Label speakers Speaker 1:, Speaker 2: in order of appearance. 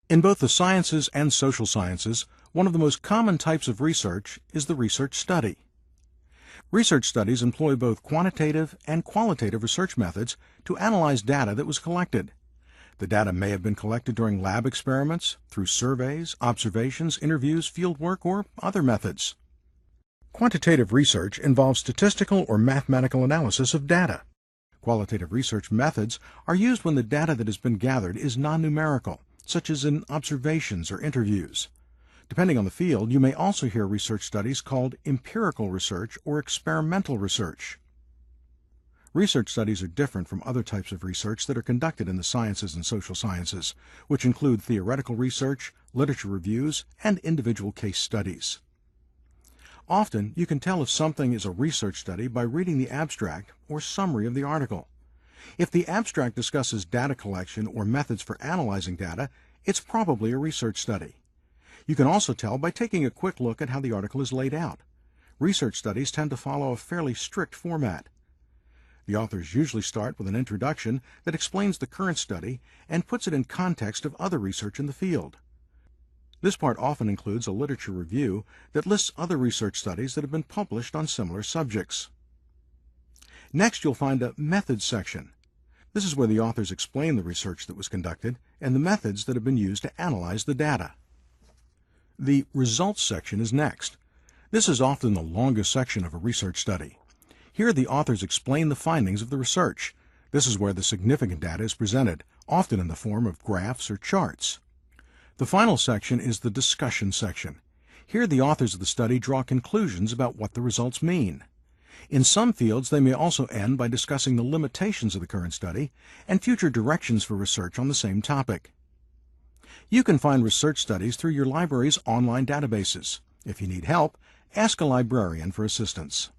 Speaker 1: In both the sciences and social sciences, one of the most common types of research is the research study. Research studies employ both quantitative and qualitative research methods to analyze data that was collected. The data may have been collected during lab experiments, through surveys, observations, interviews, fieldwork, or other methods. Quantitative research involves statistical or mathematical analysis of data. Qualitative research methods are used when the data that has been gathered is non-numerical, such as in observations or interviews. Depending on the field, you may also hear research studies called empirical research or experimental research. Research studies are different from other types of research that are conducted in the sciences and social sciences, which include theoretical research, literature reviews, and individual case studies. Often, you can tell if something is a research study by reading the abstract or summary of the article. If the abstract discusses data collection or methods for analyzing data, it's probably a research study. You can also tell by taking a quick look at how the article is laid out. Research studies tend to follow a fairly strict format. The authors usually start with an introduction that explains the current study and puts it in context of other research in the field. This part often includes a literature review that lists other research studies that have been published on similar subjects. Next, you'll find a methods section. This is where the authors explain the research that was conducted and the methods that have been used to analyze the data. The results section is next. This is often the longest section of a research study. Here the authors explain the findings of the research. This is where the significant data is presented, often in the form of graphs or charts. The final section is the discussion section. Here the authors of the study draw conclusions about what the results mean. In some fields, they may also end by discussing the limitations of the current study and future directions for research on the same topic. You can find research studies through your library's online databases. If you need help, ask a librarian for assistance.